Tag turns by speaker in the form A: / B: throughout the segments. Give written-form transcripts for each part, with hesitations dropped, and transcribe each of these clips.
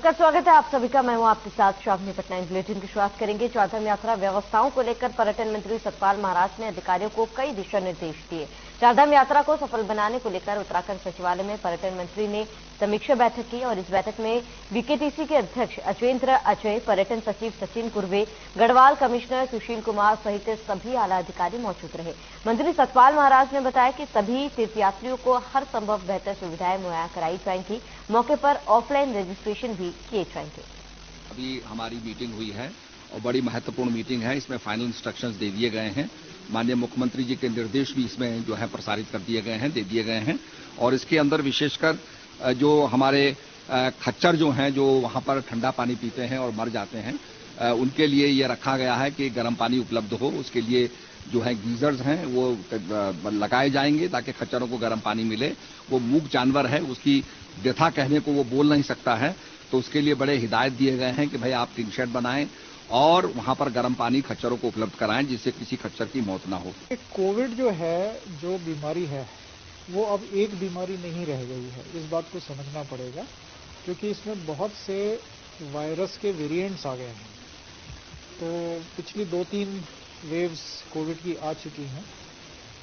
A: नमस्कार, स्वागत है आप सभी का। मैं हूं आपके साथ शावनी पटनायक। बुलेटिन की शुरुआत करेंगे। चारधाम यात्रा व्यवस्थाओं को लेकर पर्यटन मंत्री सतपाल महाराज ने अधिकारियों को कई दिशा निर्देश दिए। चारधाम यात्रा को सफल बनाने को लेकर उत्तराखंड सचिवालय में पर्यटन मंत्री ने समीक्षा बैठक की और इस बैठक में बीकेटीसी के अध्यक्ष अचवेंद्र अजय, पर्यटन सचिव सचिन कुर्वे, गढ़वाल कमिश्नर सुशील कुमार सहित सभी आला अधिकारी मौजूद रहे। मंत्री सतपाल महाराज ने बताया कि सभी तीर्थयात्रियों को हर संभव बेहतर सुविधाएं मुहैया कराई जाएंगी। मौके पर ऑफलाइन रजिस्ट्रेशन भी किए जाएंगे।
B: अभी हमारी मीटिंग हुई है और बड़ी महत्वपूर्ण मीटिंग है। इसमें फाइनल इंस्ट्रक्शंस दे दिए गए हैं। माननीय मुख्यमंत्री जी के निर्देश भी इसमें जो है प्रसारित कर दिए गए हैं, दे दिए गए हैं। और इसके अंदर विशेषकर जो हमारे खच्चर जो हैं, जो वहां पर ठंडा पानी पीते हैं और मर जाते हैं, उनके लिए ये रखा गया है कि गर्म पानी उपलब्ध हो। उसके लिए जो है गीजर्स हैं वो लगाए जाएंगे ताकि खच्चरों को गर्म पानी मिले। वो मूक जानवर है, उसकी व्यथा कहने को वो बोल नहीं सकता है, तो उसके लिए बड़े हिदायत दिए गए हैं कि भाई आप टिन शेड बनाएं और वहां पर गर्म पानी खच्चरों को उपलब्ध कराएं जिससे किसी खच्चर की मौत ना हो।
C: कोविड जो है, जो बीमारी है, वो अब एक बीमारी नहीं रह गई है। इस बात को समझना पड़ेगा क्योंकि इसमें बहुत से वायरस के वेरिएंट्स आ गए हैं। तो पिछली 2-3 वेव्स कोविड की आ चुकी हैं,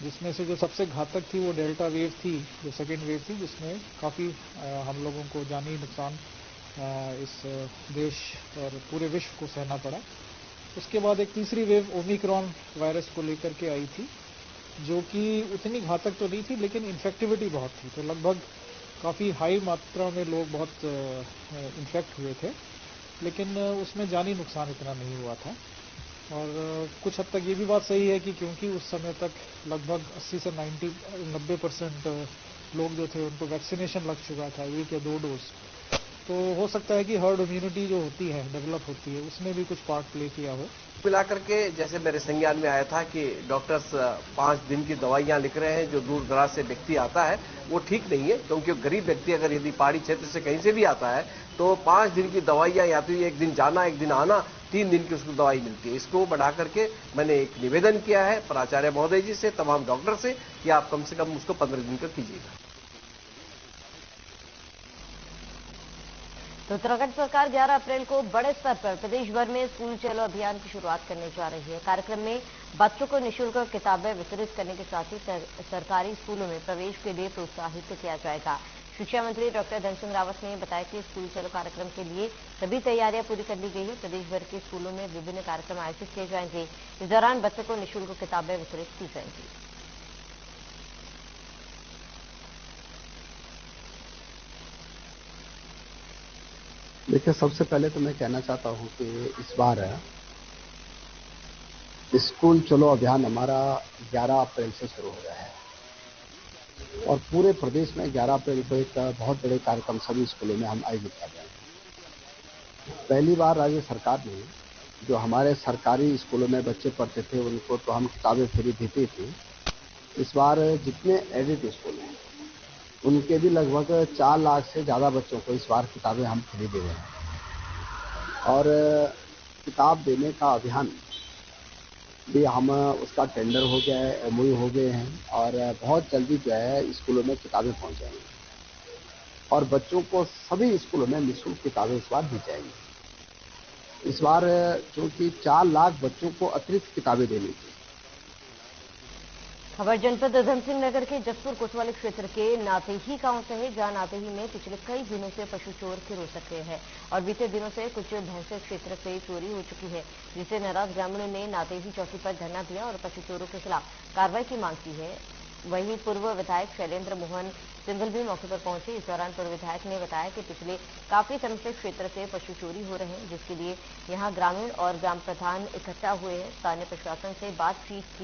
C: जिसमें से जो सबसे घातक थी वो डेल्टा वेव थी, जो सेकेंड वेव थी, जिसमें काफ़ी हम लोगों को जानी नुकसान इस देश और पूरे विश्व को सहना पड़ा। उसके बाद एक तीसरी वेव ओमिक्रॉन वायरस को लेकर के आई थी, जो कि उतनी घातक तो नहीं थी लेकिन इन्फेक्टिविटी बहुत थी। तो लगभग काफ़ी हाई मात्रा में लोग बहुत इन्फेक्ट हुए थे, लेकिन उसमें जानी नुकसान इतना नहीं हुआ था। और कुछ हद तक ये भी बात सही है कि क्योंकि उस समय तक लगभग 80 से 90% लोग जो थे उनको वैक्सीनेशन लग चुका था, 1 या 2 डोज। तो हो सकता है कि हर्ड इम्यूनिटी जो होती है, डेवलप होती है, उसने भी कुछ पार्ट प्ले किया हो।
D: मिलाकर के जैसे मेरे संज्ञान में आया था कि डॉक्टर्स 5 दिन की दवाइयां लिख रहे हैं। जो दूर दराज से व्यक्ति आता है वो ठीक नहीं है, क्योंकि गरीब व्यक्ति अगर यदि पहाड़ी क्षेत्र से कहीं से भी आता है तो 5 दिन की दवाइयां, या तो 1 दिन जाना 1 दिन आना, 3 दिन की उसको दवाई मिलती है। इसको बढ़ा करके मैंने एक निवेदन किया है प्राचार्य महोदय जी से, तमाम डॉक्टर से, कि आप कम से कम उसको 15 दिन का कीजिएगा।
A: तो उत्तराखंड सरकार 11 अप्रैल को बड़े स्तर पर प्रदेश भर में स्कूल चलो अभियान की शुरुआत करने जा रही है। कार्यक्रम में बच्चों को निःशुल्क किताबें वितरित करने के साथ ही सरकारी स्कूलों में प्रवेश के लिए प्रोत्साहित किया जाएगा। शिक्षा मंत्री डॉक्टर धन सिंह रावत ने बताया कि स्कूल चलो कार्यक्रम के लिए सभी तैयारियां पूरी कर ली गई है। प्रदेश भर के स्कूलों में विभिन्न कार्यक्रम आयोजित किए जाएंगे। इस दौरान बच्चों को निःशुल्क किताबें वितरित की जाएंगी।
E: देखिए, सबसे पहले तो मैं कहना चाहता हूं कि इस बार स्कूल चलो अभियान हमारा 11 अप्रैल से शुरू हो रहा है और पूरे प्रदेश में 11 अप्रैल को एक बहुत बड़े कार्यक्रम सभी स्कूलों में हम आयोजित कर रहे हैं। पहली बार राज्य सरकार ने जो हमारे सरकारी स्कूलों में बच्चे पढ़ते थे उनको तो हम किताबें फ्री देते थे। इस बार जितने एडेड स्कूल हैं उनके भी लगभग 4 लाख से ज़्यादा बच्चों को इस बार किताबें हम फ्री दे रहे हैं। और किताब देने का अभियान भी हम उसका टेंडर हो गया है, एमओयू हो गए हैं और बहुत जल्दी जो है स्कूलों में किताबें पहुंच जाएंगी और बच्चों को सभी स्कूलों में निःशुल्क किताबें इस बार दी जाएंगी। इस बार चूंकि 4 लाख बच्चों को अतिरिक्त किताबें देनी थी।
A: खबर जनपद उधमसिंह नगर के जसपुर कोतवाली क्षेत्र के नातेही गांव से है, जहां नातेही में पिछले कई दिनों से पशु चोर गिरोह सक्रिय है और बीते दिनों से कुछ भैंसे क्षेत्र से चोरी हो चुकी है, जिससे नाराज ग्रामीणों ने नातेही चौकी पर धरना दिया और पशु चोरों के खिलाफ कार्रवाई की मांग की है। वहीं पूर्व विधायक शैलेंद्र मोहन सिंघल भी मौके पर पहुंचे। इस दौरान पूर्व विधायक ने बताया कि पिछले काफी समय से क्षेत्र से पशु चोरी हो रहे हैं, जिसके लिए यहाँ ग्रामीण और ग्राम प्रधान इकट्ठा हुए हैं। स्थानीय प्रशासन से बातचीत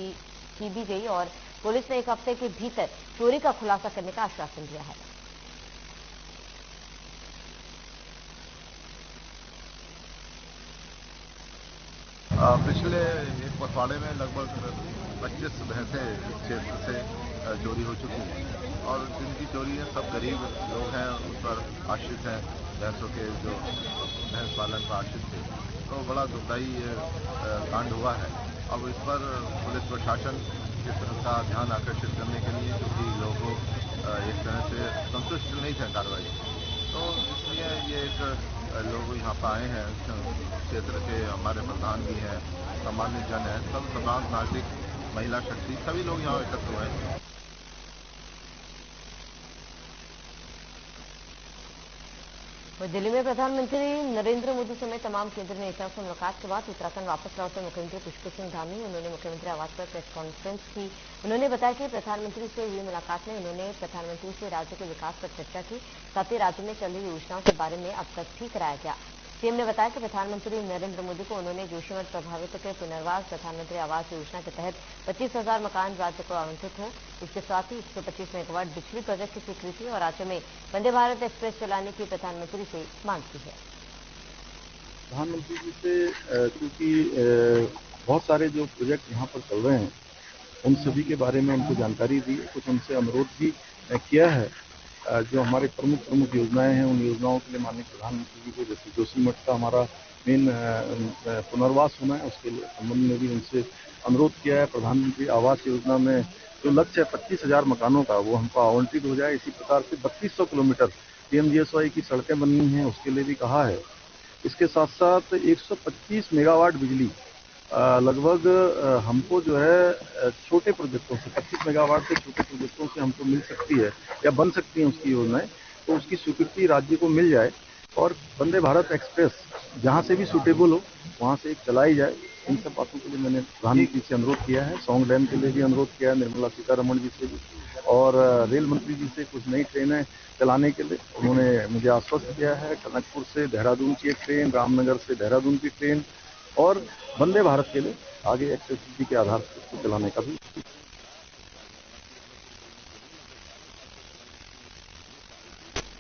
A: की भी गई और पुलिस ने 1 हफ्ते के भीतर चोरी का खुलासा करने का आश्वासन दिया है।
F: पिछले एक पखवाड़े में लगभग 25 भैंसें इस क्षेत्र से चोरी हो चुकी हैं और जिनकी चोरी है सब गरीब लोग हैं, उस पर आश्रित हैं, भैंसों के जो भैंस पालन पर आश्रित थे। तो बड़ा दुखदायी कांड हुआ है। अब इस पर पुलिस प्रशासन इस तरह का ध्यान आकर्षित करने के लिए, क्योंकि लोगों एक तरह से संतुष्ट नहीं थे कार्रवाई, तो इसलिए ये एक लोग यहाँ पर आए हैं, क्षेत्र के हमारे प्रधान भी हैं, सामान्य जन हैं, सब समाज, नागरिक, महिला शक्ति, सभी लोग यहाँ एकत्र हुए हैं।
A: दिल्ली में प्रधानमंत्री नरेंद्र मोदी समेत तमाम केंद्रीय नेताओं से मुलाकात के बाद उत्तराखंड वापस लौटे मुख्यमंत्री पुष्कर सिंह धामी उन्होंने मुख्यमंत्री आवास पर प्रेस कॉन्फ्रेंस की। उन्होंने बताया कि प्रधानमंत्री से हुई मुलाकात में उन्होंने प्रधानमंत्री से राज्य के विकास पर चर्चा की, साथ ही राज्य में चल रही योजनाओं के बारे में अवगत भी कराया गया। सीएम ने बताया कि प्रधानमंत्री नरेंद्र मोदी को उन्होंने जोशीमठ प्रभावित के पुनर्वास प्रधानमंत्री आवास योजना के तहत 25,000 मकान राज्य को आवंटित हो, इसके साथ ही 125 मेगावाट बिजली प्रोजेक्ट की स्वीकृति और राज्य में वंदे भारत एक्सप्रेस चलाने की प्रधानमंत्री से मांग की है।
G: प्रधानमंत्री जी से क्योंकि बहुत सारे जो प्रोजेक्ट यहाँ पर चल रहे हैं उन सभी के बारे में उनको जानकारी दी, कुछ उनसे अनुरोध भी किया है। जो हमारे प्रमुख योजनाएं हैं उन योजनाओं के लिए माननीय प्रधानमंत्री जी को, जैसे जोशीमठ का हमारा मेन पुनर्वास होना है, उसके संबंध में भी उनसे अनुरोध किया है। प्रधानमंत्री आवास योजना में जो लक्ष्य है 25,000 मकानों का, वो हमको आवंटित हो जाए। इसी प्रकार से 3200 किलोमीटर पीएमजीएसवाई की सड़कें बननी हैं, उसके लिए भी कहा है। इसके साथ साथ 125 मेगावाट बिजली लगभग हमको जो है छोटे प्रोजेक्टों से 25 मेगावाट से छोटे प्रोजेक्टों से हमको मिल सकती है या बन सकती हैं उसकी योजनाएं, तो उसकी स्वीकृति राज्य को मिल जाए और वंदे भारत एक्सप्रेस जहां से भी सूटेबल हो वहां से एक चलाई जाए। इन सब बातों के लिए मैंने प्रधानमंत्री से अनुरोध किया है। सौंग डैम के लिए भी अनुरोध किया है निर्मला सीतारमण जी से भी, और रेल मंत्री जी से कुछ नई ट्रेनें चलाने के लिए उन्होंने मुझे आश्वस्त किया है। टनकपुर से देहरादून की एक ट्रेन, रामनगर से देहरादून की ट्रेन और वंदे भारत के लिए आगे एक्सेसिबिलिटी के आधार पर इसको चलाने का भी।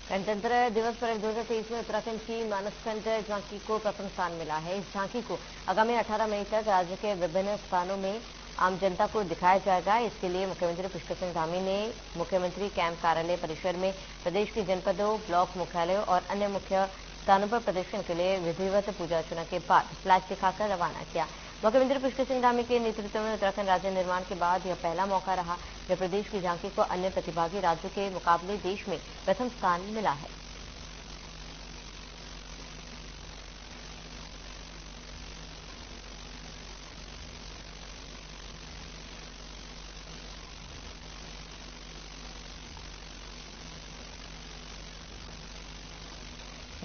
A: गणतंत्र दिवस परेड 2023 में उत्तराखंड की मानसखंड झांकी को प्रथम स्थान मिला है। इस झांकी को आगामी 18 मई तक राज्य के विभिन्न स्थानों में आम जनता को दिखाया जाएगा। इसके लिए मुख्यमंत्री पुष्कर सिंह धामी ने मुख्यमंत्री कैंप कार्यालय परिसर में प्रदेश के जनपदों, ब्लॉक मुख्यालयों और अन्य मुख्य स्थानों पर प्रदर्शन के लिए विधिवत पूजा अर्चना के बाद फ्लैग दिखाकर रवाना किया। मुख्यमंत्री पुष्कर सिंह धामी के नेतृत्व में उत्तराखंड राज्य निर्माण के बाद यह पहला मौका रहा जब प्रदेश की झांकी को अन्य प्रतिभागी राज्यों के मुकाबले देश में प्रथम स्थान मिला है।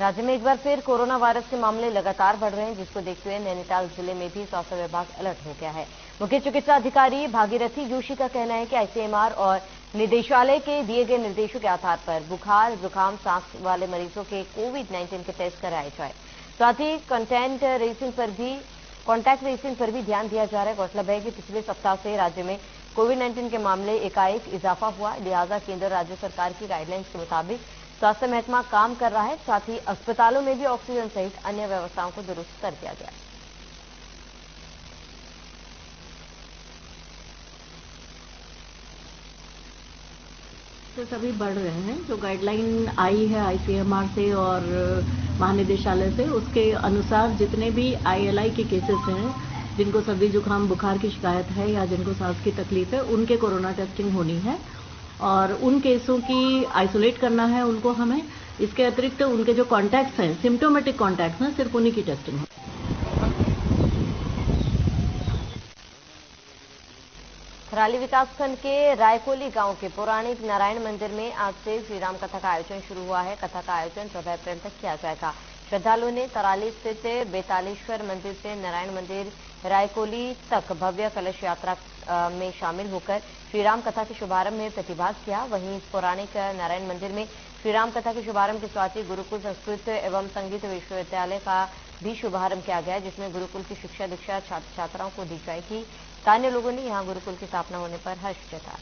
A: राज्य में एक बार फिर कोरोना वायरस के मामले लगातार बढ़ रहे हैं, जिसको देखते हुए नैनीताल जिले में भी स्वास्थ्य विभाग अलर्ट हो गया है। मुख्य चिकित्सा अधिकारी भागीरथी जोशी का कहना है कि आईसीएमआर और निदेशालय के दिए गए निर्देशों के आधार पर बुखार, जुकाम, सांस वाले मरीजों के कोविड-19 के टेस्ट कराए जाए। साथ ही कॉन्टैक्ट ट्रेसिंग पर भी ध्यान दिया जा रहा है। गौरतलब है कि पिछले सप्ताह से राज्य में कोविड-19 के मामले एकाएक इजाफा हुआ, लिहाजा केंद्र राज्य सरकार की गाइडलाइंस के मुताबिक स्वास्थ्य महकमा काम कर रहा है। साथ ही अस्पतालों में भी ऑक्सीजन सहित अन्य व्यवस्थाओं को दुरुस्त कर दिया गया।
H: तो सभी बढ़ रहे हैं। जो गाइडलाइन आई है आईसीएमआर से और महानिदेशालय से, उसके अनुसार जितने भी आईएलआई के केसेस हैं, जिनको सर्दी जुकाम बुखार की शिकायत है या जिनको सांस की तकलीफ है, उनके कोरोना टेस्टिंग होनी है और उन केसों की आइसोलेट करना है उनको हमें। इसके अतिरिक्त उनके जो कॉन्टैक्ट्स हैं, सिम्टोमेटिक कॉन्टैक्ट्स हैं, सिर्फ उन्हीं की टेस्टिंग हो।
A: थराली विकासखंड के रायकोली गांव के पौराणिक नारायण मंदिर में आज से श्रीराम कथा का आयोजन शुरू हुआ है। कथा का आयोजन 14 अप्रैल तक किया जाएगा। श्रद्धालुओं ने तराली स्थित बेतालेश्वर मंदिर से नारायण मंदिर रायकोली तक भव्य कलश यात्रा में शामिल होकर श्रीराम कथा के शुभारंभ में प्रतिभाग किया। वहीं इस पौराणिक नारायण मंदिर में श्रीराम कथा के शुभारंभ के साथ ही गुरुकुल संस्कृत एवं संगीत विश्वविद्यालय का भी शुभारंभ किया गया, जिसमें गुरुकुल की शिक्षा दीक्षा छात्र छात्राओं को दी जाएगी। स्थानीय लोगों ने यहां गुरुकुल की स्थापना होने पर हर्ष जताया।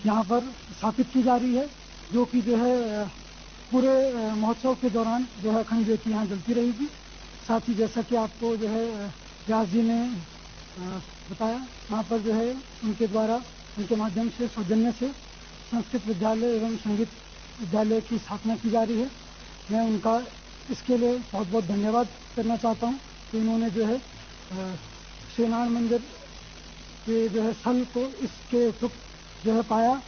I: यहाँ पर स्थापित की जा रही है, जो कि जो है पूरे महोत्सव के दौरान जो है अखंड ज्योति यहाँ जलती रहेगी। साथ ही जैसा कि आपको जो है व्यास जी ने बताया, यहाँ पर जो है उनके द्वारा, उनके माध्यम से, सौजन्य से संस्कृत विद्यालय एवं संगीत विद्यालय की स्थापना की जा रही है। मैं उनका इसके लिए बहुत बहुत धन्यवाद करना चाहता हूँ कि उन्होंने जो है श्रीनारायण मंदिर के जो है स्थल को इसके जो है पाया।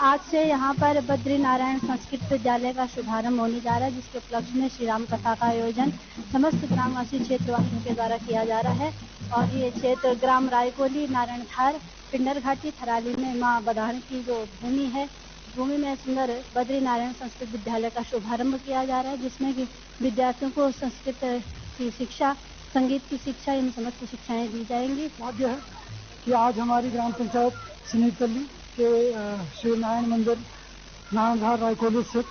J: आज से यहाँ पर बद्री नारायण संस्कृत विद्यालय का शुभारंभ होने जा रहा है, जिसके उपलक्ष्य में श्री राम कथा का आयोजन समस्त ग्रामवासी क्षेत्रवासियों के द्वारा किया जा रहा है। और ये क्षेत्र ग्राम रायकोली, नारायणधार, पिंडर घाटी, थराली में माँ बदाहण की जो भूमि है, भूमि में सुंदर बद्री नारायण संस्कृत विद्यालय का शुभारंभ किया जा रहा है, जिसमें कि विद्यार्थियों को संस्कृत की शिक्षा, संगीत की शिक्षा, इन समस्त शिक्षाएं दी जाएंगी।
I: भाग्य है कि आज हमारी ग्राम पंचायत सिनीतली के श्री नारायण मंदिर नारायणधार रायकोली स्थित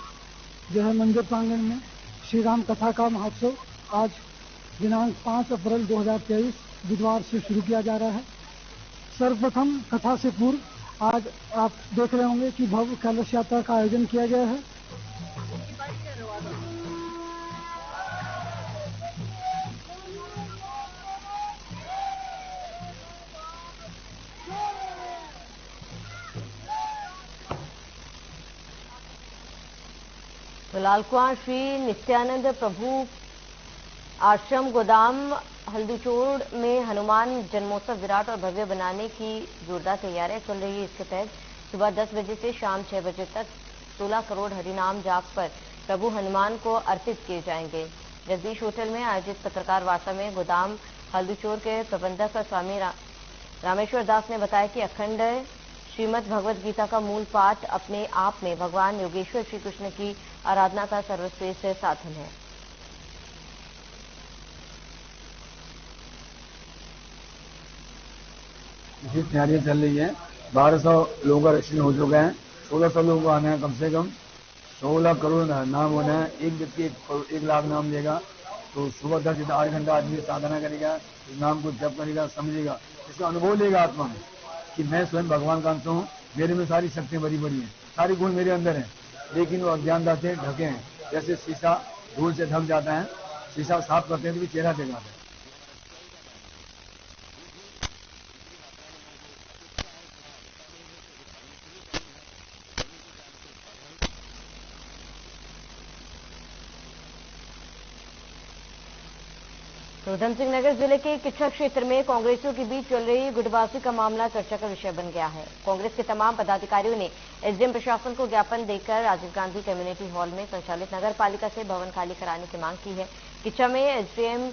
I: जो है मंदिर प्रांगण में श्री राम कथा का महोत्सव आज दिनांक 5 अप्रैल 2023 बुधवार से शुरू किया जा रहा है। सर्वप्रथम कथा से पूर्व आज आप देख रहे होंगे कि भव्य कलश यात्रा का आयोजन किया गया है।
A: फिलहाल कुआं श्री नित्यानंद प्रभु आश्रम गोदाम हल्दीचोड़ में हनुमान जन्मोत्सव विराट और भव्य बनाने की जोरदार तैयारियां चल रही है। इसके तहत सुबह 10 बजे से शाम 6 बजे तक 16 करोड़ हरिनाम जाप पर प्रभु हनुमान को अर्पित किए जाएंगे। जगदीश होटल में आयोजित पत्रकार वार्ता में गोदाम हल्दीचोड़ के प्रबंधक स्वामी रामेश्वर दास ने बताया कि अखंड श्रीमद् भगवद गीता का मूल पाठ अपने आप में भगवान योगेश्वर श्री कृष्ण की आराधना का सर्वश्रेष्ठ साधन है।
K: विशेष तैयारियां चल रही है। 1200 लोगों का रजिस्ट्रेशन हो चुका है। 1600 लोगों को आना है, कम से कम 16 करोड़ नाम होना है। एक व्यक्ति 1 लाख नाम लेगा, तो सुबह 10 से 8 घंटा आदमी साधना करेगा, इस नाम को जप करेगा, समझेगा, इसका अनुभव लेगा आत्मा में कि मैं स्वयं भगवान का अंश हूँ, मेरे में सारी शक्तियां भरी पड़ी हैं, सारी गुण मेरे अंदर हैं, लेकिन वो अज्ञानता से ढके हैं। जैसे शीशा धूल से ढक जाता है, शीशा साफ करते हैं तो भी चेहरा दिखाता है।
A: उधम सिंह नगर जिले के किच्छा क्षेत्र में कांग्रेसियों के बीच चल रही गुटबाजी का मामला चर्चा का विषय बन गया है। कांग्रेस के तमाम पदाधिकारियों ने एसडीएम प्रशासन को ज्ञापन देकर राजीव गांधी कम्युनिटी हॉल में संचालित नगर पालिका से भवन खाली कराने की मांग की है। किच्छा में एसडीएम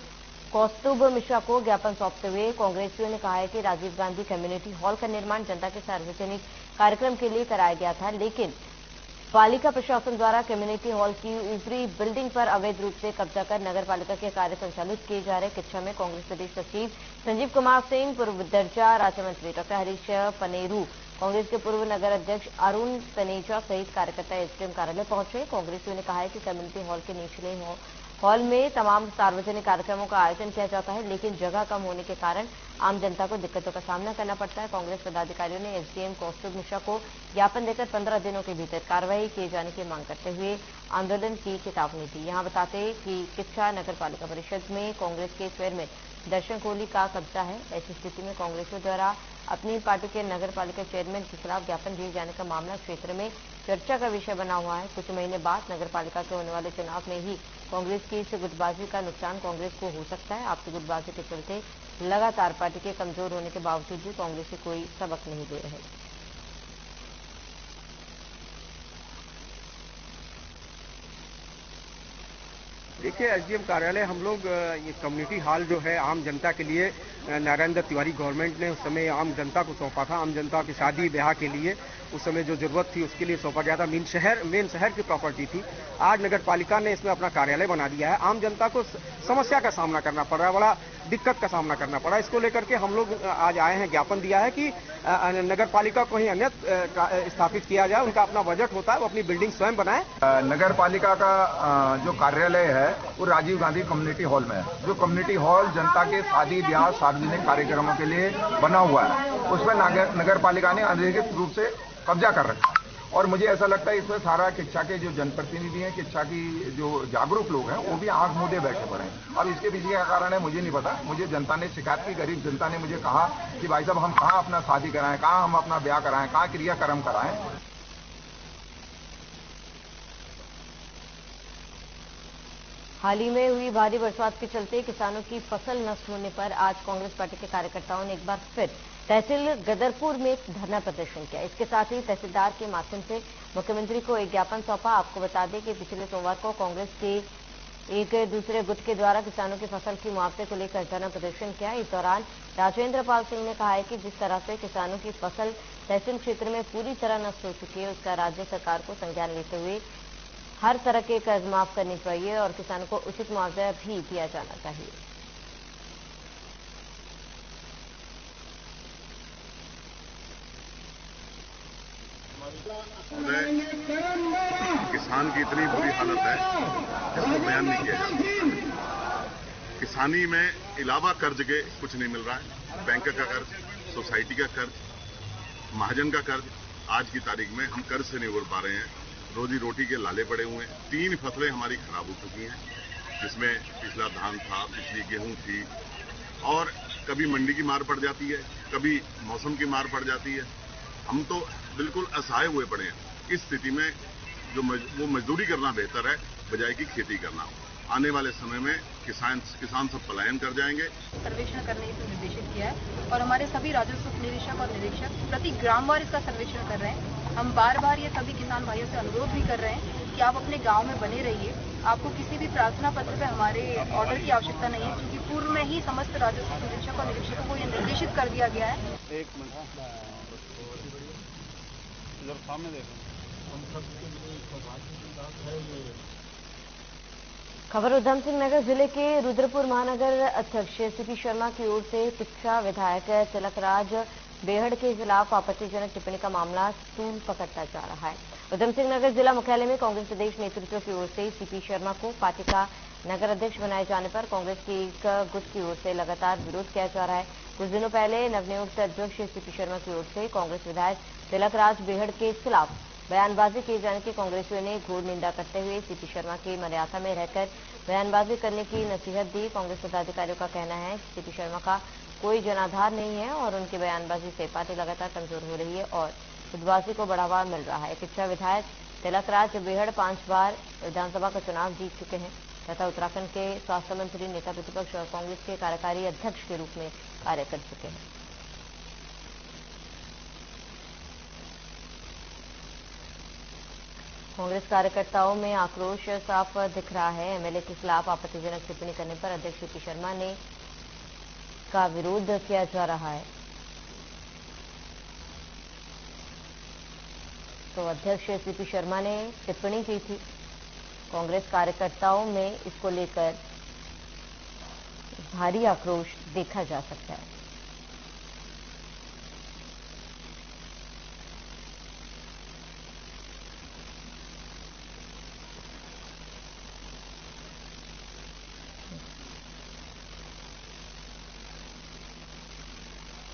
A: कौस्तुभ मिश्रा को ज्ञापन सौंपते हुए कांग्रेसियों ने कहा है कि राजीव गांधी कम्युनिटी हॉल का निर्माण जनता के सार्वजनिक कार्यक्रम के लिए कराया गया था, लेकिन पालिका प्रशासन द्वारा कम्युनिटी हॉल की ऊपरी बिल्डिंग पर अवैध रूप से कब्जा कर नगर पालिका के कार्य संचालित किए जा रहे। किच्छा में कांग्रेस प्रदेश सचिव संजीव कुमार सिंह, पूर्व दर्जा राज्य मंत्री डॉक्टर हरीश पनेरू, कांग्रेस के पूर्व नगर अध्यक्ष अरुण तनेजा सहित कार्यकर्ता एसडीएम कार्यालय पहुंचे। कांग्रेसियों ने कहा है कि कम्युनिटी हॉल के निचले हॉल में तमाम सार्वजनिक कार्यक्रमों का आयोजन किया जाता है, लेकिन जगह कम होने के कारण आम जनता को दिक्कतों का सामना करना पड़ता है। कांग्रेस पदाधिकारियों ने एसडीएम कौस्तुभ मिश्रा को ज्ञापन देकर 15 दिनों के भीतर कार्रवाई किए जाने की मांग करते हुए आंदोलन की चेतावनी दी। यहां बताते कि किच्छा नगर पालिका परिषद में कांग्रेस के चेयरमैन दर्शन कोहली का कब्जा है। ऐसी स्थिति में कांग्रेसियों द्वारा अपनी पार्टी के नगर पालिका चेयरमैन के खिलाफ ज्ञापन दिए जाने का मामला क्षेत्र में चर्चा का विषय बना हुआ है। कुछ महीने बाद नगर पालिका के होने वाले चुनाव में ही कांग्रेस की इस गुटबाजी का नुकसान कांग्रेस को हो सकता है। आपसी गुटबाजी के चलते लगातार पार्टी के कमजोर होने के बावजूद भी कांग्रेस से कोई सबक नहीं ले रहे।
L: देखिए, एसडीएम कार्यालय हम लोग ये कम्युनिटी हॉल जो है आम जनता के लिए नारायण दत्त तिवारी गवर्नमेंट ने उस समय आम जनता को सौंपा था। आम जनता की शादी ब्याह के लिए उस समय जो जरूरत थी उसके लिए सौंपा गया था। मेन शहर की प्रॉपर्टी थी। आज नगर पालिका ने इसमें अपना कार्यालय बना दिया है। आम जनता को समस्या का सामना करना पड़ रहा है, बड़ा दिक्कत का सामना करना पड़ा। इसको लेकर के हम लोग आज आए हैं, ज्ञापन दिया है कि नगर पालिका को कहीं अन्यत्र स्थापित किया जाए। उनका अपना बजट होता है, वो अपनी बिल्डिंग स्वयं बनाए।
M: नगर पालिका का जो कार्यालय है वो राजीव गांधी कम्युनिटी हॉल में है। जो कम्युनिटी हॉल जनता के शादी ब्याह सार्वजनिक कार्यक्रमों के लिए बना हुआ है, उसमें नगर पालिका ने अनधिकृत रूप से कब्जा कर रखा है। और मुझे ऐसा लगता है इसमें सारा किच्छा के जो जनप्रतिनिधि हैं, किच्छा की जो जागरूक लोग हैं, वो भी आंख मूंदे बैठे पड़े हैं। अब इसके पीछे क्या कारण है मुझे नहीं पता। मुझे जनता ने शिकायत की, गरीब जनता ने मुझे कहा कि भाई साहब हम कहाँ अपना शादी कराएं, कहाँ हम अपना ब्याह कराएं, कहाँ क्रियाक्रम कराएं।
A: हाल ही में हुई भारी बरसात के चलते किसानों की फसल नष्ट होने पर आज कांग्रेस पार्टी के कार्यकर्ताओं ने एक बार फिर तहसील गदरपुर में धरना प्रदर्शन किया। इसके साथ ही तहसीलदार के माध्यम से मुख्यमंत्री को एक ज्ञापन सौंपा। आपको बता दें कि पिछले सोमवार को कांग्रेस के एक दूसरे गुट के द्वारा किसानों की फसल की मुआवजे को लेकर धरना प्रदर्शन किया। इस दौरान राजेंद्र पाल सिंह ने कहा है कि जिस तरह से किसानों की फसल तहसील क्षेत्र में पूरी तरह नष्ट हो चुकी है, उसका राज्य सरकार को संज्ञान लेते हुए हर तरह के कर्ज माफ करनी चाहिए और किसानों को उचित मुआवजा भी दिया जाना चाहिए।
F: किसान की इतनी बुरी हालत है जिसको बयान नहीं किया जाता। किसानी में इलावा कर्ज के कुछ नहीं मिल रहा है। बैंक का कर्ज, सोसाइटी का कर्ज, महाजन का कर्ज, आज की तारीख में हम कर्ज से नहीं उड़ पा रहे हैं। रोजी रोटी के लाले पड़े हुए हैं। 3 फसलें हमारी खराब हो चुकी हैं, जिसमें पिछला धान था, पिछली गेहूं थी, और कभी मंडी की मार पड़ जाती है, कभी मौसम की मार पड़ जाती है। हम तो बिल्कुल असहाय हुए पड़े हैं। इस स्थिति में जो वो मजदूरी करना बेहतर है बजाय कि खेती करना। आने वाले समय में किसान सब पलायन कर जाएंगे।
N: सर्वेक्षण करने से निर्देशित किया है और हमारे सभी राजस्व उप निरीक्षक और निरीक्षक प्रति ग्रामवार इसका सर्वेक्षण कर रहे हैं। हम बार बार ये सभी किसान भाइयों से अनुरोध भी कर रहे हैं कि आप अपने गाँव में बने रहिए। आपको किसी भी प्रार्थना पत्र पे हमारे ऑर्डर की आवश्यकता नहीं है, क्योंकि पूर्व में ही समस्त राजस्व उप निरीक्षक और निरीक्षकों को यह निर्देशित कर दिया गया है।
O: एक मिनट सामने देखो।
A: खबर उधम सिंह नगर जिले के रुद्रपुर महानगर अध्यक्ष सीपी शर्मा की ओर से किच्छा विधायक तिलकराज बेहड़ के खिलाफ आपत्तिजनक टिप्पणी का मामला तूल पकड़ता जा रहा है। उधम सिंह नगर जिला मुख्यालय में कांग्रेस प्रदेश नेतृत्व की ओर से सीपी शर्मा को पार्टी का नगर अध्यक्ष बनाए जाने पर कांग्रेस की एक गुट की ओर से लगातार विरोध किया जा रहा है। कुछ दिनों पहले नवनियुक्त अध्यक्ष सीपी शर्मा की ओर से कांग्रेस विधायक तिलकराज बेहड़ के खिलाफ बयानबाजी किए जाने की कांग्रेसियों ने घोर निंदा करते हुए सीपी शर्मा की मर्यादा में रहकर बयानबाजी करने की नसीहत दी। कांग्रेस पदाधिकारियों का कहना है कि सीपी शर्मा का कोई जनाधार नहीं है और उनकी बयानबाजी से पार्टी लगातार कमजोर हो रही है और खुदबाजी को बढ़ावा मिल रहा है। किच्छा विधायक तिलकराज बेहड़ 5 बार विधानसभा का चुनाव जीत चुके हैं तथा उत्तराखंड के स्वास्थ्य मंत्री, नेता प्रतिपक्ष और कांग्रेस के कार्यकारी अध्यक्ष के रूप में कार्य कर चुके हैं। कांग्रेस कार्यकर्ताओं में आक्रोश साफ दिख रहा है। एमएलए के खिलाफ आपत्तिजनक टिप्पणी करने पर अध्यक्ष सीपी शर्मा ने का विरोध किया जा रहा है। तो अध्यक्ष सीपी शर्मा ने टिप्पणी की थी। कांग्रेस कार्यकर्ताओं में इसको लेकर भारी आक्रोश देखा जा सकता है।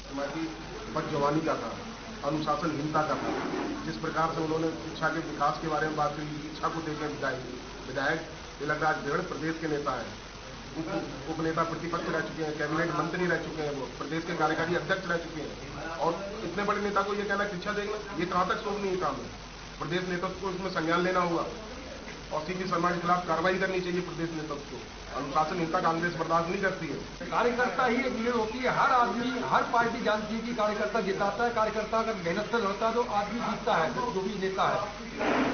P: हमारी बदजवानी का था, अनुशासनहीनता का था। जिस प्रकार से उन्होंने शिक्षा के विकास के बारे में बात करी, शिक्षा को लेकर विधायक तिलकराज बेहड़ प्रदेश के नेता है, उप नेता प्रतिपक्ष रह चुके हैं, कैबिनेट मंत्री रह चुके हैं, वो प्रदेश के कार्यकारी अध्यक्ष रह चुके हैं और इतने बड़े नेता को ये कहना शिक्षा देंगे, ये कहां तक शोभनीय काम है। प्रदेश नेतृत्व को इसमें संज्ञान लेना होगा और सीपी शर्मा के खिलाफ कार्रवाई करनी चाहिए। प्रदेश नेतृत्व को अनुशासनहीनता कांग्रेस बर्दाश्त नहीं करती है।
Q: कार्यकर्ता ही एक लीडर होती है। हर आदमी, हर पार्टी जानती है कि कार्यकर्ता जिताता है। कार्यकर्ता अगर मेहनत से लड़ता है तो आदमी जीतता है, जो भी नेता है।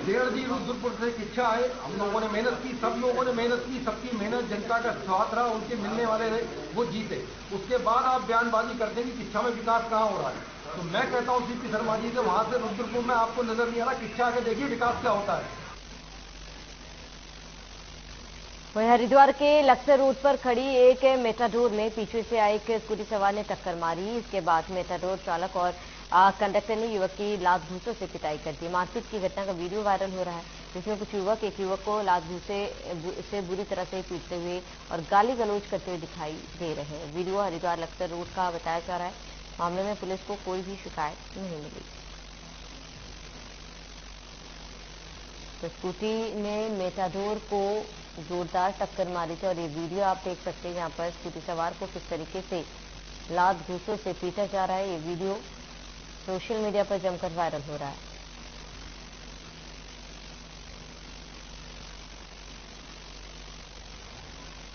Q: बेहड़ जी रुद्रपुर से इच्छा है, हम लोगों ने मेहनत की, सब लोगों ने मेहनत की, सबकी मेहनत, जनता का साथ रहा, उनके मिलने वाले रहे, वो जीते। उसके बाद आप बयानबाजी करते हैं कि किच्छा में विकास कहाँ हो रहा है। तो मैं कहता हूँ सीपी शर्मा जी से, वहां से रुद्रपुर में आपको नजर नहीं आ रहा, किच्छा आके देखिए विकास क्या होता है।
A: वहीं हरिद्वार के लक्सर रोड पर खड़ी एक मेटाडोर में पीछे से आए एक स्कूटी सवार ने टक्कर मारी। इसके बाद मेटाडोर चालक और कंडक्टर ने युवक की लात घूंसों से पिटाई कर दी। मारपीट की घटना का वीडियो वायरल हो रहा है, जिसमें कुछ युवक एक युवक को लात घूंसे से बुरी तरह से पीटते हुए और गाली गलौज करते हुए दिखाई दे रहे हैं। वीडियो हरिद्वार लक्सर रोड का बताया जा रहा है। मामले में पुलिस को कोई भी शिकायत नहीं मिली। तो स्कूटी ने मेटाडोर को जोरदार टक्कर मारी थी और ये वीडियो आप देख सकते हैं। यहाँ पर स्कूटी सवार को किस तरीके से लात घूंसों से पीटा जा रहा है, ये वीडियो सोशल मीडिया पर जमकर वायरल हो रहा है।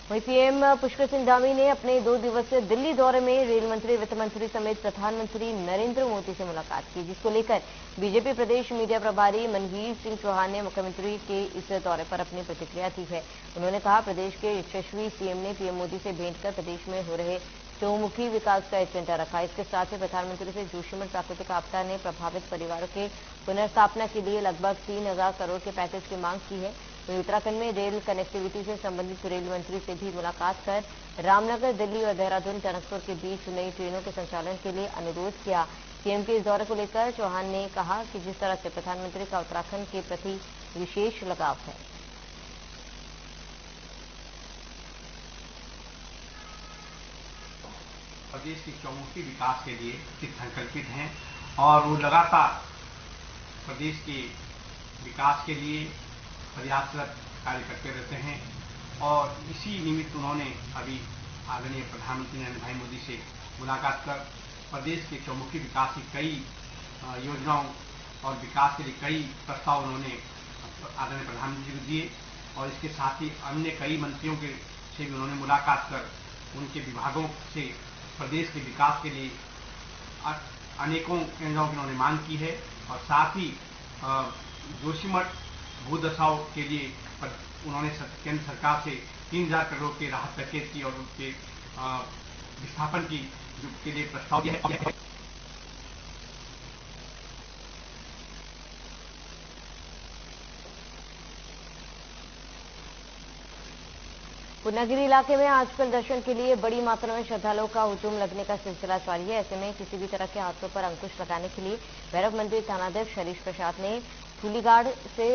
A: वहीं पीएम पुष्कर सिंह धामी ने अपने 2 दिवसीय दिल्ली दौरे में रेल मंत्री, वित्त मंत्री समेत प्रधानमंत्री नरेंद्र मोदी से मुलाकात की, जिसको लेकर बीजेपी प्रदेश मीडिया प्रभारी मनवीर सिंह चौहान ने मुख्यमंत्री के इस दौरे पर अपनी प्रतिक्रिया दी है। उन्होंने कहा, प्रदेश के यशस्वी सीएम ने पीएम मोदी से भेंट कर प्रदेश में हो रहे चहुमुखी विकास का एजेंडा रखा। इसके साथ ही प्रधानमंत्री से जोशीमठ प्राकृतिक आपदा ने प्रभावित परिवारों के पुनर्स्थापना के लिए लगभग 3,000 करोड़ के पैकेज की मांग की है। वहीं उत्तराखंड में रेल कनेक्टिविटी से संबंधित रेल मंत्री से भी मुलाकात कर रामनगर, दिल्ली और देहरादून, टनकपुर के बीच नई ट्रेनों के संचालन के लिए अनुरोध किया। सीएम के इस दौरे को लेकर चौहान ने कहा कि जिस तरह से प्रधानमंत्री का उत्तराखंड के प्रति विशेष लगाव है।
R: प्रदेश के चौमुखी विकास के लिए संकल्पित हैं और वो लगातार प्रदेश के विकास के लिए प्रयासरत कार्य करते रहते हैं और इसी निमित्त उन्होंने अभी आदरणीय प्रधानमंत्री नरेंद्र भाई मोदी से मुलाकात कर प्रदेश के चौमुखी विकास की कई योजनाओं और विकास के लिए कई प्रस्ताव उन्होंने आदरणीय प्रधानमंत्री को दिए और इसके साथ ही अन्य कई मंत्रियों के से भी उन्होंने मुलाकात कर उनके विभागों से प्रदेश के विकास के लिए अनेकों योजनाओं की उन्होंने मांग की है और साथ ही जोशीमठ भूदशाओं के लिए उन्होंने केंद्र सरकार से 3,000 करोड़ के राहत पैकेज की और उनके विस्थापन की के लिए प्रस्ताव दिया है।
A: पूर्णागिरी इलाके में आजकल दर्शन के लिए बड़ी मात्रा में श्रद्धालुओं का हुजूम लगने का सिलसिला जारी है। ऐसे में किसी भी तरह के हादसों पर अंकुश लगाने के लिए भैरव मंदिर थानाध्यक्ष हरीश प्रसाद ने फूलीगाड़ से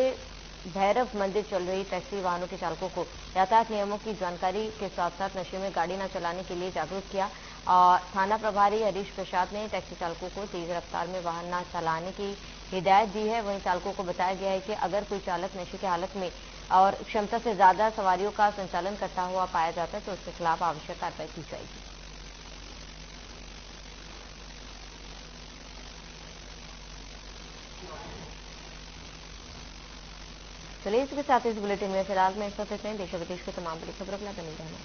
A: भैरव मंदिर चल रही टैक्सी वाहनों के चालकों को यातायात नियमों की जानकारी के साथ साथ नशे में गाड़ी न चलाने के लिए जागरूक किया। और थाना प्रभारी हरीश प्रसाद ने टैक्सी चालकों को तेज रफ्तार में वाहन न चलाने की हिदायत दी है। वहीं चालकों को बताया गया है कि अगर कोई चालक नशे की हालत में और क्षमता से ज्यादा सवारियों का संचालन करता हुआ पाया जाता है तो उसके खिलाफ आवश्यक कार्रवाई की जाएगी। चलिए इसके साथ इस बुलेटिन में फिलहाल में इस वक्त देश विदेश के तमाम बड़ी खबरों के लिए बनी रहना।